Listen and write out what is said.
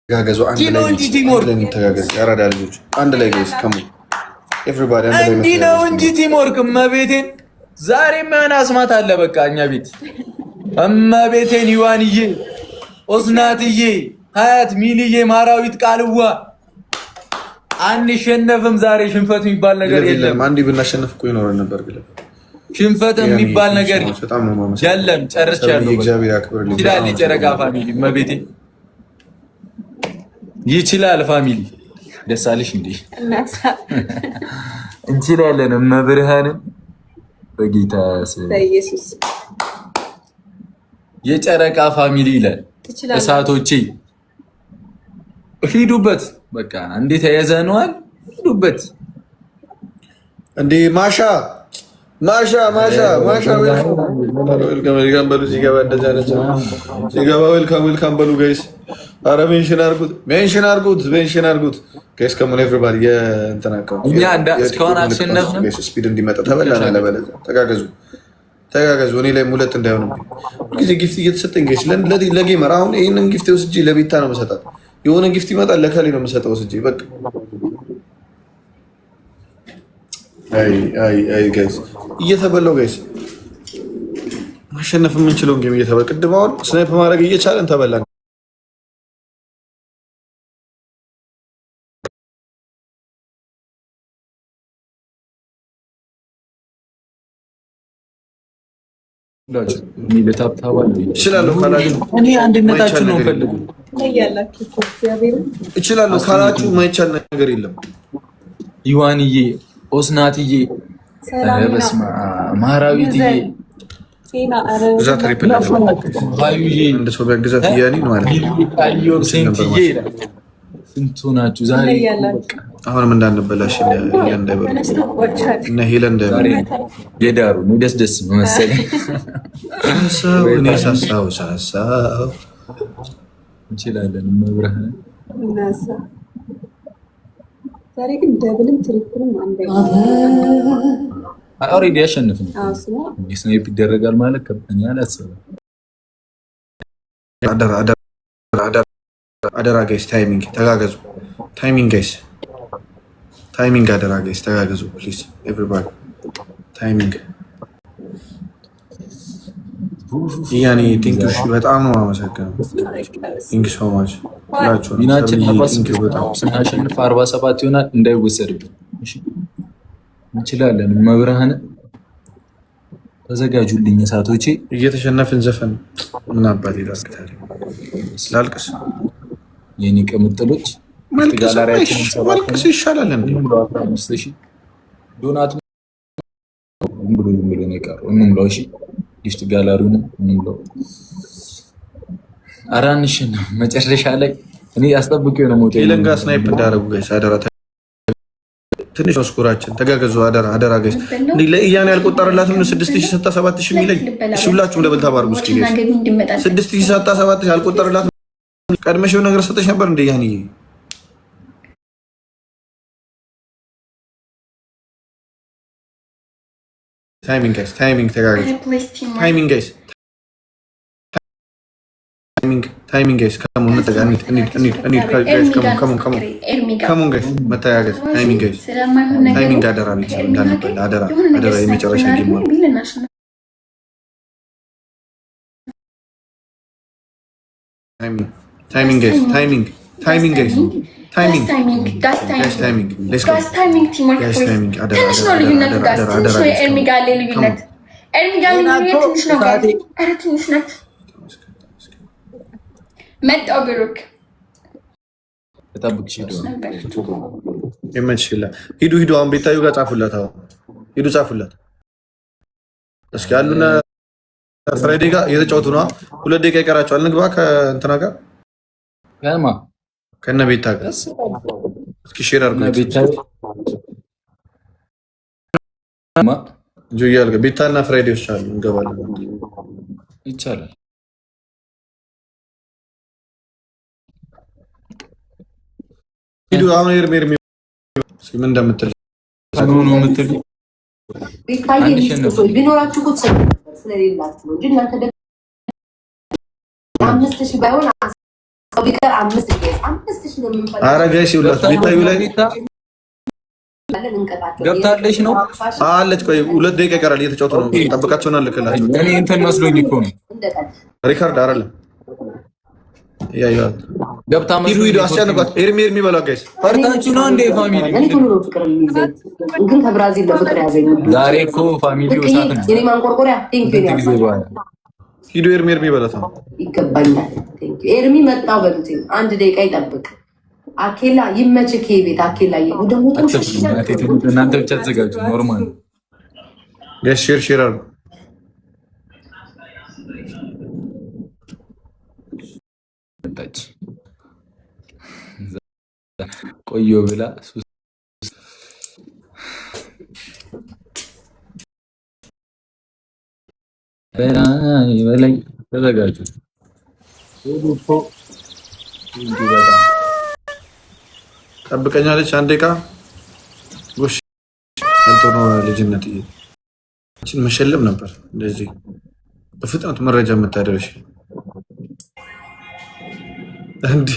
ተጋገዙ አንድ ላይ ተጋገዙ። ያራዳ ልጆች አንድ ላይ ጋይስ ከሙ ኤቭሪባዲ አንድ ላይ እንዲህ ነው እንጂ ቲምወርክ እመቤቴን ዛሬ ምን አስማት አለ። በቃ እኛ ቤት እመቤቴን ይዋንዬ፣ ኦስናትዬ፣ ሀያት ሚሊዬ፣ ማራዊት ቃልዋ አንሸነፍም ዛሬ። ሽንፈት የሚባል ነገር የለም። አንዴ ብናሸነፍ እኮ ይኖረን ነበር ግን ሽንፈት የሚባል ነገር የለም። ጨርሻለሁ። እግዚአብሔር ያክብርልኝ። ይችላል የጨረቃ ፋሚሊ እመቤቴን ይችላል ፋሚሊ ደስ አለሽ እንዴ? እንችላለን። እመብርሃንን በጌታ በኢየሱስ የጨረቃ ፋሚሊ ይላል። እሳቶቼ ሂዱበት። በቃ እንዴት ተያዘነዋል። ሂዱበት እንዴ ማሻ ዌልካም በሉ። ሲገባ እንደዛ ነች። ሲገባ ዌልካም በሉ ጋይስ። አረ ሜንሽን አድርጉት ጋይስ። ከሞን ኤቭሪባዲ የእንተናቀው እኛ እስካሁን አልሸነፍንም። ስፒድ እንዲመጣ ተበላና ለበለ ተጋገዙ። እኔ ላይ ሙለት እንዳይሆንብኝ ጊዜ ጊፍት እየተሰጠኝ ጋይስ። ለጌመር አሁን ይህንን ጊፍት ወስጄ ለቤታ ነው መሰጣት። የሆነ ጊፍት ይመጣል ለከሌ ነው መሰጠው ወስጄ በቃ አይ ጋይስ እየተበላው ጋይስ ማሸነፍ የምንችለውን ጌም እየተበላ ቅድም አሁን ስናይፕ ማድረግ እየቻለን ተበላን። እችላለሁ ካላችሁ ማይቻል ነገር የለም። ይዋንዬ፣ ኦስናትዬ፣ በስመ አብ ማራዊትዬ፣ እዛ ትሪፕል ባዩዬ እንደ ሰው ቢያግዛት እያኔ ነው ማለት ነው። ሴንትዬ ስንቱ ናችሁ ዛሬ? አሁንም እንዳንበላሽ እንዳይበሉ እና ሄለን እንዳይበሉ የዳሩ ደስ መሰለኝ። እኔ ሳሳው እንችላለን። መብርሃን ዛሬ ግን ደብልም ትሪፕልም አንደኛ ኦልሬዲ ያሸንፍን ስናይፕ ይደረጋል ማለት ከብተኛ አላሰበም። አደራ ጋይስ ታይሚንግ ተጋገዙ። ታይሚንግ አደራ ጋይስ ተጋገዙ ፕሊዝ ኤቭሪባዲ ታይሚንግ። ያኔ ቲንክሽ በጣም ነው የማመሰግነው። ቲንክ ሶ ማች ሁላችሁ ሚናችን ስናሸንፍ 47 ይሆናል እንዳይወሰድብን። እሺ እንችላለን። መብርሃን ተዘጋጁልኝ እሳቶቼ። እየተሸነፍን ዘፈን ምን አባት ይላስከታል ላልቅስ የኔ ቅምጥሎች መልክስ ይሻላል እንዴ? ዶናት ብሎ ነው የቀረው። እንምለው እሺ ጊፍት ጋላሪውን እንምለው። አራንሽን መጨረሻ ላይ እኔ አስጠብቀው ነው ሞቴ ለንጋ ስናይፕ እንዳደረጉ ጋይስ አደራ ትንሽ ስኮራችን ተጋገዙ። አደራ ጋይስ እንዴ ለእያኔ ያልቆጠረላትም 6000 ሰጣ 7000 የሚለኝ እሺ ሁላችሁም ለበልታ ባርጉ እስኪ ጋይስ 6000 ሰጣ 7000 ያልቆጠረላትም ቀድመሽው ነገር ሰጠሽ ነበር እንደ ያኔ ታይሚንግ ተጋገዙ። ታይሚንግ ጋይስ ከሞን ተጋኒት እንሂድ ጋይስ ከሞን ጋይስ መተጋገዝ። ታይሚንግ ጋይስ ታይሚንግ አደራ ቤተሰብ እንዳንበላ አደራ የመጨረሻ ጌም ነው። ታይሚንግ ጋይስ መጣው ብሩክ ተጠብቅሽ ሂዱ። አሁን ቤታዩ ጋር ጻፉላት። አሁን ሂዱ ጻፉላት እስኪ አሉና ፍራይዴ ጋር እየተጫወቱ ነው። 2 ደቂቃ ይቀራቸዋል። እንግባ ከእንትና ጋር ከነ ቤታ ጋር እስኪ ሼር አድርጉት። ጆያል ጋር ቤታ እና ፍራይዴዎች አሉ። እንገባለን ይቻላል። ሂዱ አሁን ኤርሜር እስኪ ምን እንደምትል ነው የምትል ቢኖራችሁ እኮ ስለሌላችሁ ነው እንጂ እናንተ 5000 ባይሆን ቢቀር 5000 ኧረ ጋይስ ይውላችሁ ቤታዩ ላይ ገብታለች ነው አለች። ቆይ 2 ደቂቃ ይቀራል እየተጫወቱ ነው። ጠብቃቸውና ልክላቸው። እኔ እንትን መስሎኝ እኮ ነው ሪካርድ አይደለም ያያት ገብታ ሂዱ ሂዱ አስጨንቋት። ኤርሚ በለው ጋይስ ፈርታችሁ ነው እንዴ ፋሚሊ? እኔ ሁሉ ነው ፍቅር የሚይዘኝ ግን ከብራዚል ለፍቅር ያዘኝ ዛሬ እኮ ፋሚሊው ሳት ነው። የኔ ማንቆርቆሪያ ቴንክ ዩ ሂዱ ኤርሚ በለው ተው ይገባኛል። ቴንክ ዩ ኤርሚ መጣው በሉት። 1 ደቂቃ ይጠብቅ። አኬላ ይመችህ። ቤት አኬላ ደግሞ እናንተ ብቻ ተዘጋጁ። ኖርማል ጋይስ ሼር አድርጉ። ቆዮ ብላ በላይ ተዘጋጁ። ጠብቀኛለች 1 ደቂቃ ጎሽ እንትን ነው ልጅነት እቺን መሸለም ነበር። እንደዚህ በፍጥነት መረጃ የምታደርሽ እንዴ